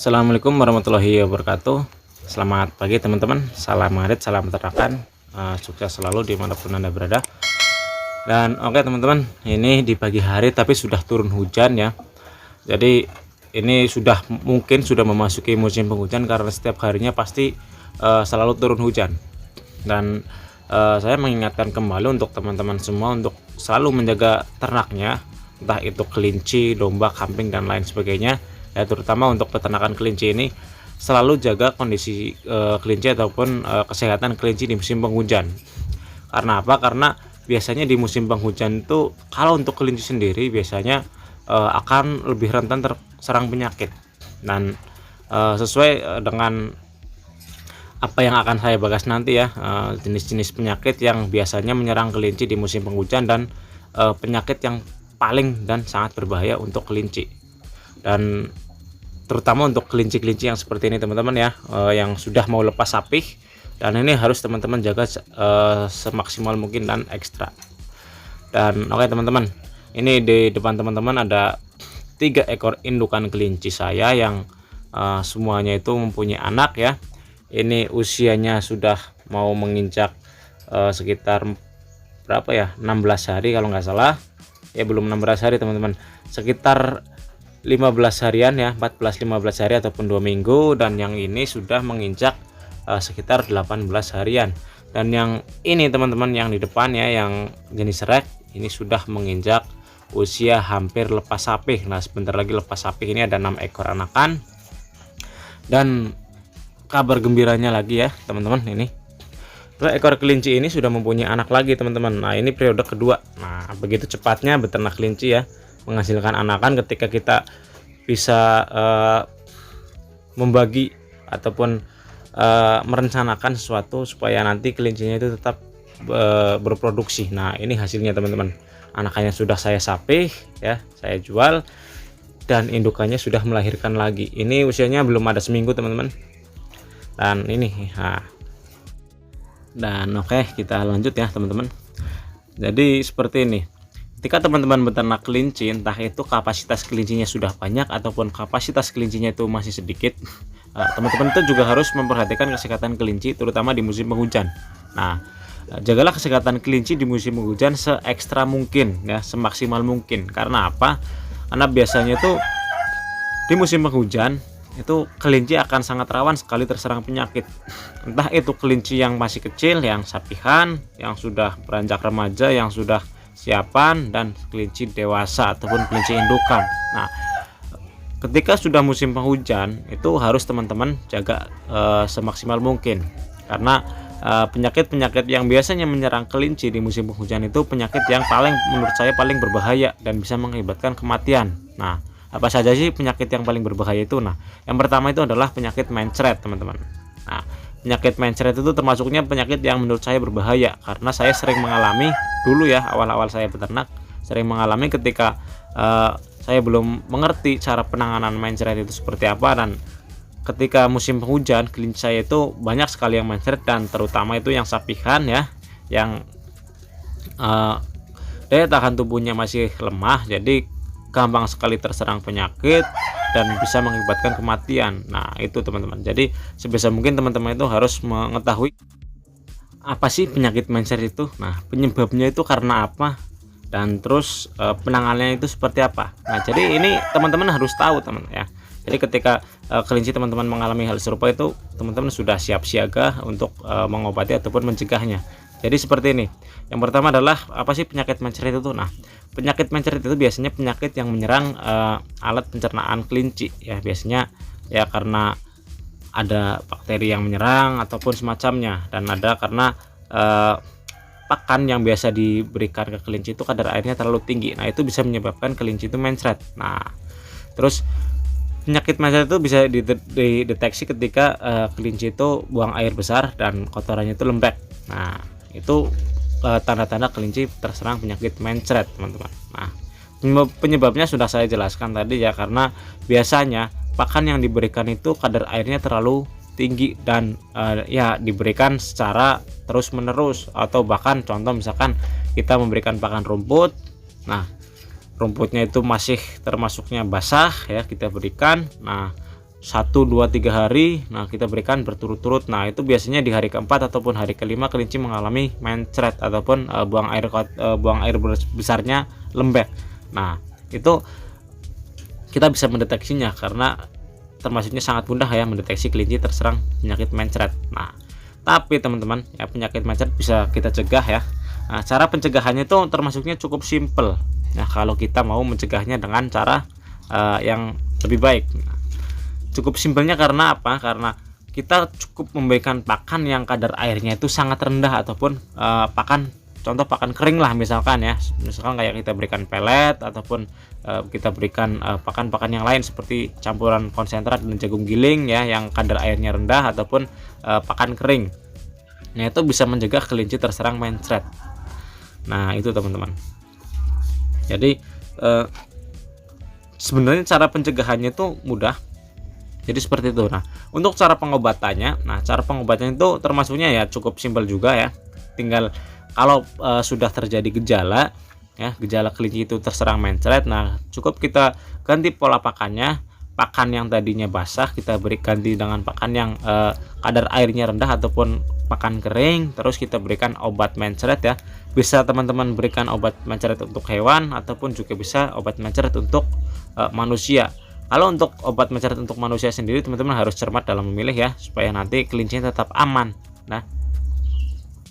Assalamualaikum warahmatullahi wabarakatuh. Selamat pagi teman-teman. Salam ngarit, salam peternakan. Sukses selalu dimanapun Anda berada. Dan oke teman-teman, ini di pagi hari tapi sudah turun hujan ya. Jadi ini mungkin sudah memasuki musim penghujan karena setiap harinya pasti selalu turun hujan. Dan saya mengingatkan kembali untuk teman-teman semua untuk selalu menjaga ternaknya, entah itu kelinci, domba, kambing dan lain sebagainya. Ya, terutama untuk peternakan kelinci ini selalu jaga kondisi kelinci ataupun kesehatan kelinci di musim penghujan. Karena apa? Karena biasanya di musim penghujan itu kalau untuk kelinci sendiri biasanya akan lebih rentan terserang penyakit. Dan sesuai dengan apa yang akan saya bahas nanti ya, jenis-jenis penyakit yang biasanya menyerang kelinci di musim penghujan dan penyakit yang paling dan sangat berbahaya untuk kelinci. Dan terutama untuk kelinci-kelinci yang seperti ini teman-teman ya, yang sudah mau lepas sapih, dan ini harus teman-teman jaga semaksimal mungkin dan ekstra. Dan oke teman-teman, ini di depan teman-teman ada 3 ekor indukan kelinci saya yang semuanya itu mempunyai anak ya. Ini usianya sudah mau menginjak sekitar berapa ya, 16 hari kalau nggak salah ya, belum 16 hari teman-teman, sekitar 15 harian ya, 14-15 hari ataupun 2 minggu. Dan yang ini sudah menginjak sekitar 18 harian. Dan yang ini teman-teman yang di depan ya, yang jenis red ini sudah menginjak usia hampir lepas sapih. Nah sebentar lagi lepas sapih. Ini ada 6 ekor anakan. Dan kabar gembiranya lagi ya teman-teman, ini 2 ekor kelinci ini sudah mempunyai anak lagi teman-teman. Nah ini periode kedua. Nah begitu cepatnya beternak kelinci ya, menghasilkan anakan ketika kita bisa membagi ataupun merencanakan sesuatu supaya nanti kelincinya itu tetap berproduksi. Nah ini hasilnya teman-teman, anakannya sudah saya sapih ya, saya jual, dan indukannya sudah melahirkan lagi. Ini usianya belum ada seminggu teman-teman. Dan ini dan oke, kita lanjut ya teman-teman. Jadi seperti ini, ketika teman-teman beternak kelinci, entah itu kapasitas kelincinya sudah banyak ataupun kapasitas kelincinya itu masih sedikit, teman-teman itu juga harus memperhatikan kesehatan kelinci terutama di musim penghujan. Nah jagalah kesehatan kelinci di musim penghujan seekstra mungkin ya, semaksimal mungkin. Karena apa? Karena biasanya itu di musim penghujan itu kelinci akan sangat rawan sekali terserang penyakit. Entah itu kelinci yang masih kecil, yang sapihan, yang sudah beranjak remaja, yang sudah siapan, dan kelinci dewasa ataupun kelinci indukan. Nah ketika sudah musim penghujan itu harus teman-teman jaga semaksimal mungkin. Karena penyakit-penyakit yang biasanya menyerang kelinci di musim penghujan itu penyakit yang menurut saya paling berbahaya dan bisa mengakibatkan kematian. Nah apa saja sih penyakit yang paling berbahaya itu? Nah yang pertama itu adalah penyakit mencret teman-teman. Nah penyakit mencret itu termasuknya penyakit yang menurut saya berbahaya, karena saya sering mengalami dulu ya, awal-awal saya beternak sering mengalami ketika saya belum mengerti cara penanganan mencret itu seperti apa. Dan ketika musim penghujan kelinci saya itu banyak sekali yang mencret, dan terutama itu yang sapihan ya, yang daya tahan tubuhnya masih lemah, jadi gampang sekali terserang penyakit dan bisa mengakibatkan kematian. Nah itu teman-teman, jadi sebisa mungkin teman-teman itu harus mengetahui apa sih penyakit mencret itu, nah penyebabnya itu karena apa, dan terus penanganannya itu seperti apa. Nah jadi ini teman-teman harus tahu teman ya. Jadi ketika kelinci teman-teman mengalami hal serupa itu, teman-teman sudah siap siaga untuk mengobati ataupun mencegahnya. Jadi seperti ini. Yang pertama adalah apa sih penyakit mencret itu? Nah penyakit mencret itu biasanya penyakit yang menyerang alat pencernaan kelinci ya, biasanya ya karena ada bakteri yang menyerang ataupun semacamnya, dan ada karena pakan yang biasa diberikan ke kelinci itu kadar airnya terlalu tinggi. Nah itu bisa menyebabkan kelinci itu mencret. Nah terus penyakit mencret itu bisa dideteksi ketika kelinci itu buang air besar dan kotorannya itu lembek. Nah itu tanda-tanda kelinci terserang penyakit mencret teman-teman. Nah penyebabnya sudah saya jelaskan tadi ya, karena biasanya pakan yang diberikan itu kadar airnya terlalu tinggi dan ya diberikan secara terus menerus, atau bahkan contoh misalkan kita memberikan pakan rumput, nah rumputnya itu masih termasuknya basah ya, kita berikan. Nah 1, 2, 3 hari. Nah, kita berikan berturut-turut. Nah, itu biasanya di hari keempat ataupun hari kelima kelinci mengalami mencret ataupun buang air besarnya lembek. Nah, itu kita bisa mendeteksinya karena termasuknya sangat mudah ya mendeteksi kelinci terserang penyakit mencret. Nah, tapi teman-teman ya, penyakit mencret bisa kita cegah ya. Nah, cara pencegahannya itu termasuknya cukup simple. Nah, kalau kita mau mencegahnya dengan cara yang lebih baik. Cukup simpelnya karena apa? Karena kita cukup memberikan pakan yang kadar airnya itu sangat rendah ataupun contoh pakan kering lah misalkan ya. Misalkan kayak kita berikan pelet ataupun kita berikan pakan-pakan yang lain seperti campuran konsentrat dan jagung giling ya yang kadar airnya rendah ataupun pakan kering. Nah, itu bisa mencegah kelinci terserang mencret. Nah, itu teman-teman. Jadi sebenarnya cara pencegahannya itu mudah. Jadi seperti itu. Nah, untuk cara pengobatannya, cara pengobatannya itu termasuknya ya cukup simpel juga ya. Tinggal kalau sudah terjadi gejala ya, gejala kelinci itu terserang mencret, nah cukup kita ganti pola pakannya. Pakan yang tadinya basah kita beri ganti dengan pakan yang kadar airnya rendah ataupun pakan kering, terus kita berikan obat mencret ya. Bisa teman-teman berikan obat mencret untuk hewan ataupun juga bisa obat mencret untuk manusia. Kalau untuk obat mencret untuk manusia sendiri, teman-teman harus cermat dalam memilih ya, supaya nanti kelincinya tetap aman. Nah,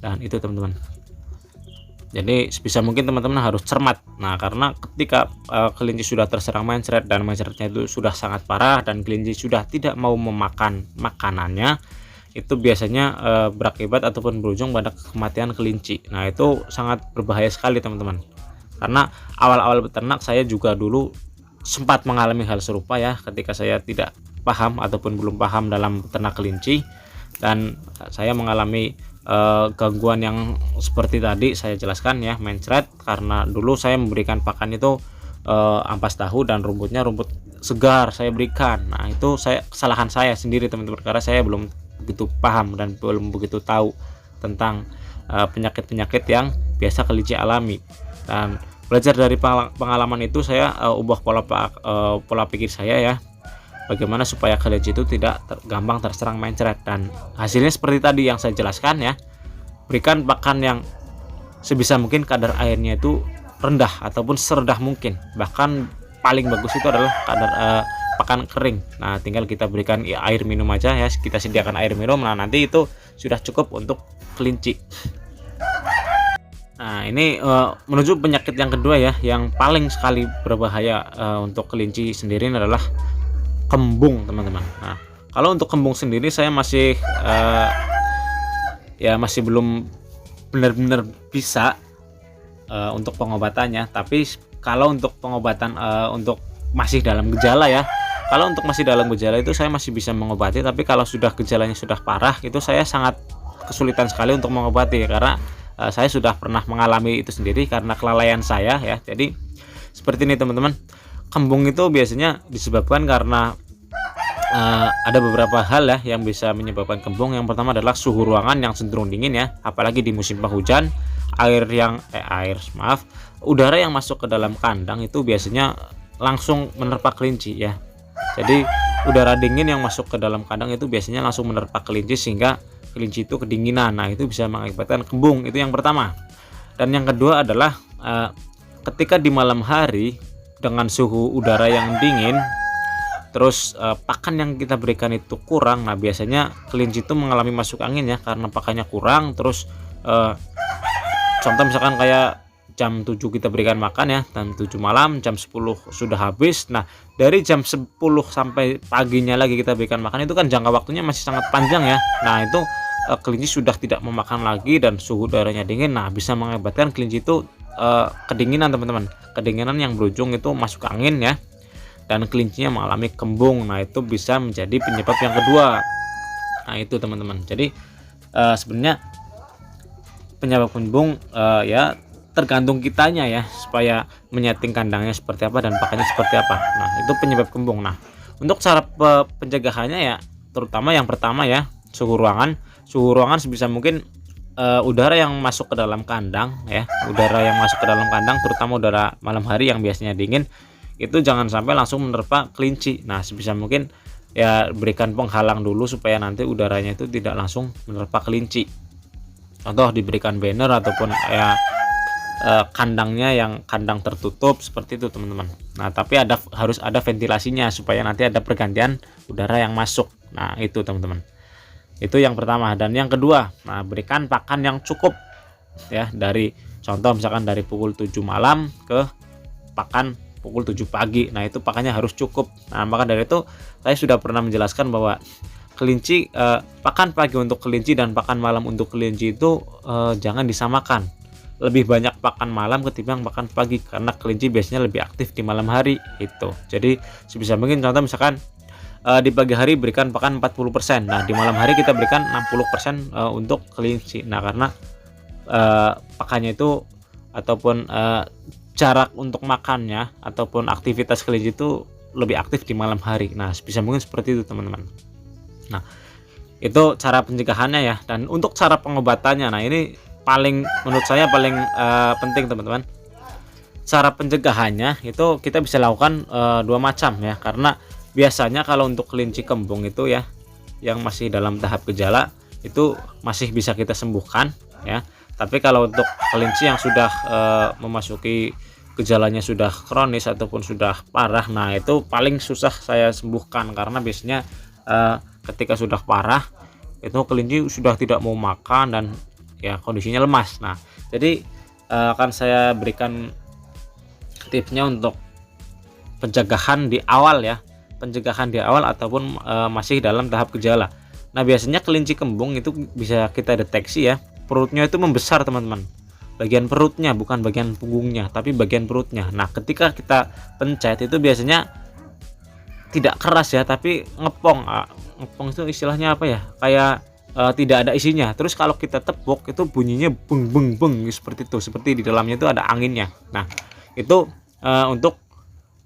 dan itu teman-teman. Jadi sebisa mungkin teman-teman harus cermat. Nah, karena ketika kelinci sudah terserang mencret dan mencretnya itu sudah sangat parah dan kelinci sudah tidak mau memakan makanannya, itu biasanya berakibat ataupun berujung pada kematian kelinci. Nah, itu sangat berbahaya sekali teman-teman. Karena awal-awal beternak saya juga dulu sempat mengalami hal serupa ya, ketika saya tidak paham ataupun belum paham dalam ternak kelinci dan saya mengalami gangguan yang seperti tadi saya jelaskan ya, mencret, karena dulu saya memberikan pakan itu ampas tahu dan rumputnya rumput segar saya berikan. Nah, itu kesalahan saya sendiri teman-teman, karena saya belum begitu paham dan belum begitu tahu tentang penyakit-penyakit yang biasa kelinci alami. Dan belajar dari pengalaman itu saya ubah pola pikir saya ya, bagaimana supaya kelinci itu tidak gampang terserang mencret, dan hasilnya seperti tadi yang saya jelaskan ya. Berikan pakan yang sebisa mungkin kadar airnya itu rendah ataupun serendah mungkin, bahkan paling bagus itu adalah kadar pakan kering. Nah, tinggal kita berikan air minum aja ya, kita sediakan air minum. Nah, nanti itu sudah cukup untuk kelinci. Nah, ini menuju penyakit yang kedua ya, yang paling sekali berbahaya untuk kelinci sendiri adalah kembung teman-teman. Nah, kalau untuk kembung sendiri saya masih masih belum benar-benar bisa untuk pengobatannya. Tapi kalau untuk pengobatan untuk masih dalam gejala ya, kalau untuk masih dalam gejala itu saya masih bisa mengobati. Tapi kalau sudah gejalanya sudah parah, itu saya sangat kesulitan sekali untuk mengobati, karena saya sudah pernah mengalami itu sendiri karena kelalaian saya ya. Jadi seperti ini teman-teman, kembung itu biasanya disebabkan karena ada beberapa hal ya yang bisa menyebabkan kembung. Yang pertama adalah suhu ruangan yang cenderung dingin ya, apalagi di musim penghujan. Udara yang masuk ke dalam kandang itu biasanya langsung menerpa kelinci ya. Jadi udara dingin yang masuk ke dalam kandang itu biasanya langsung menerpa kelinci sehingga kelinci itu kedinginan. Nah, itu bisa mengakibatkan kembung. Itu yang pertama. Dan yang kedua adalah ketika di malam hari dengan suhu udara yang dingin, terus pakan yang kita berikan itu kurang. Nah, biasanya kelinci itu mengalami masuk angin ya, karena pakannya kurang. Terus contoh misalkan kayak jam 7 kita berikan makan ya, jam 7 malam, jam 10 sudah habis. Nah, dari jam 10 sampai paginya lagi kita berikan makan, itu kan jangka waktunya masih sangat panjang ya. Nah, itu kelinci sudah tidak memakan lagi dan suhu udaranya dingin. Nah, bisa mengakibatkan kelinci itu kedinginan teman-teman, kedinginan yang berujung itu masuk angin ya, dan kelincinya mengalami kembung. Nah, itu bisa menjadi penyebab yang kedua. Nah, itu teman-teman. Jadi sebenarnya penyebab kembung ya tergantung kitanya ya, supaya menyeting kandangnya seperti apa dan pakannya seperti apa. Nah, itu penyebab kembung. Nah, untuk cara pencegahannya ya, terutama yang pertama ya, suhu ruangan sebisa mungkin udara yang masuk ke dalam kandang ya, udara yang masuk ke dalam kandang, terutama udara malam hari yang biasanya dingin, itu jangan sampai langsung menerpa kelinci. Nah, sebisa mungkin ya berikan penghalang dulu supaya nanti udaranya itu tidak langsung menerpa kelinci. Contoh diberikan banner ataupun ya kandangnya yang kandang tertutup seperti itu teman-teman. Nah tapi harus ada ventilasinya supaya nanti ada pergantian udara yang masuk. Nah itu teman-teman, itu yang pertama. Dan yang kedua, nah berikan pakan yang cukup ya, dari contoh misalkan dari pukul 7 malam ke pakan pukul 7 pagi. Nah itu pakannya harus cukup. Nah maka dari itu saya sudah pernah menjelaskan bahwa kelinci, pakan pagi untuk kelinci dan pakan malam untuk kelinci itu jangan disamakan. Lebih banyak pakan malam ketimbang pakan pagi, karena kelinci biasanya lebih aktif di malam hari itu. Jadi sebisa mungkin contoh misalkan di pagi hari berikan pakan 40%, nah di malam hari kita berikan 60% untuk kelinci. Nah karena pakannya itu ataupun jarak untuk makannya ataupun aktivitas kelinci itu lebih aktif di malam hari. Nah sebisa mungkin seperti itu teman-teman. Nah itu cara pencegahannya ya. Dan untuk cara pengobatannya, nah ini menurut saya paling penting teman-teman. Cara pencegahannya itu kita bisa lakukan dua macam ya, karena biasanya kalau untuk kelinci kembung itu ya yang masih dalam tahap gejala itu masih bisa kita sembuhkan ya. Tapi kalau untuk kelinci yang sudah memasuki gejalanya sudah kronis ataupun sudah parah, nah itu paling susah saya sembuhkan, karena biasanya ketika sudah parah itu kelinci sudah tidak mau makan dan ya kondisinya lemas. Nah jadi akan saya berikan tipsnya untuk pencegahan di awal ya, pencegahan di awal ataupun masih dalam tahap gejala. Nah biasanya kelinci kembung itu bisa kita deteksi ya, perutnya itu membesar teman-teman, bagian perutnya, bukan bagian punggungnya tapi bagian perutnya. Nah ketika kita pencet itu biasanya tidak keras ya, tapi ngepong. Ngepong itu istilahnya apa ya, kayak tidak ada isinya. Terus kalau kita tepuk itu bunyinya beng beng beng seperti itu, seperti di dalamnya itu ada anginnya. Nah itu untuk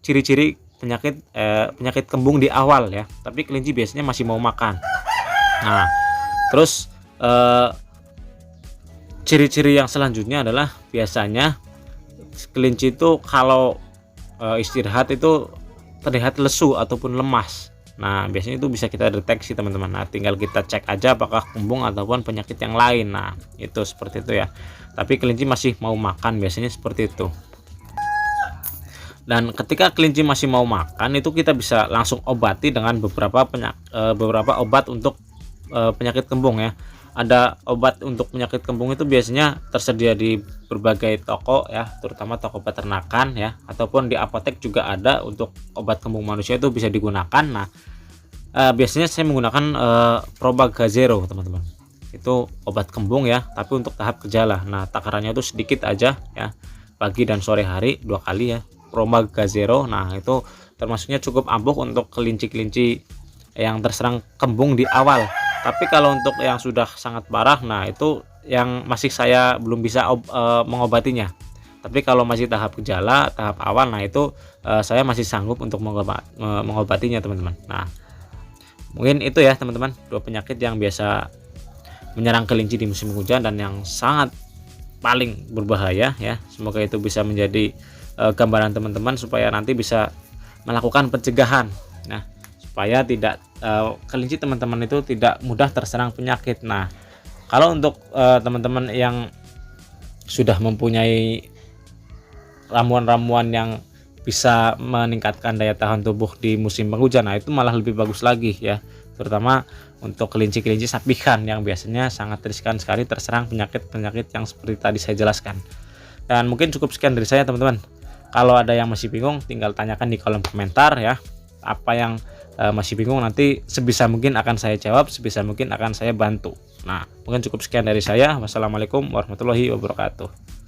ciri-ciri penyakit kembung di awal ya, tapi kelinci biasanya masih mau makan. Nah terus ciri-ciri yang selanjutnya adalah biasanya kelinci itu kalau istirahat itu terlihat lesu ataupun lemas. Nah biasanya itu bisa kita deteksi teman-teman. Nah tinggal kita cek aja apakah kembung ataupun penyakit yang lain. Nah itu seperti itu ya. Tapi kelinci masih mau makan biasanya seperti itu. Dan ketika kelinci masih mau makan itu kita bisa langsung obati dengan beberapa obat untuk penyakit kembung ya. Ada obat untuk penyakit kembung itu biasanya tersedia di berbagai toko ya, terutama toko peternakan ya, ataupun di apotek juga ada untuk obat kembung manusia itu bisa digunakan. Nah biasanya saya menggunakan Probaga Zero teman-teman. Itu obat kembung ya, tapi untuk tahap gejala. Nah takarannya itu sedikit aja ya, pagi dan sore hari 2 kali ya, Probaga Zero. Nah itu termasuknya cukup ampuh untuk kelinci-kelinci yang terserang kembung di awal. Tapi kalau untuk yang sudah sangat parah, nah itu yang masih saya belum bisa mengobatinya. Tapi kalau masih tahap gejala, tahap awal, nah itu saya masih sanggup untuk mengobatinya teman-teman. Nah mungkin itu ya teman-teman, 2 penyakit yang biasa menyerang kelinci di musim hujan dan yang sangat paling berbahaya ya. Semoga itu bisa menjadi gambaran teman-teman supaya nanti bisa melakukan pencegahan. Nah supaya tidak kelinci teman-teman itu tidak mudah terserang penyakit. Nah kalau untuk teman-teman yang sudah mempunyai ramuan-ramuan yang bisa meningkatkan daya tahan tubuh di musim penghujan, nah itu malah lebih bagus lagi ya, terutama untuk kelinci-kelinci sapikan yang biasanya sangat riskan sekali terserang penyakit-penyakit yang seperti tadi saya jelaskan. Dan mungkin cukup sekian dari saya teman-teman. Kalau ada yang masih bingung tinggal tanyakan di kolom komentar ya, apa yang masih bingung nanti sebisa mungkin akan saya jawab, sebisa mungkin akan saya bantu. Nah mungkin cukup sekian dari saya. Wassalamualaikum warahmatullahi wabarakatuh.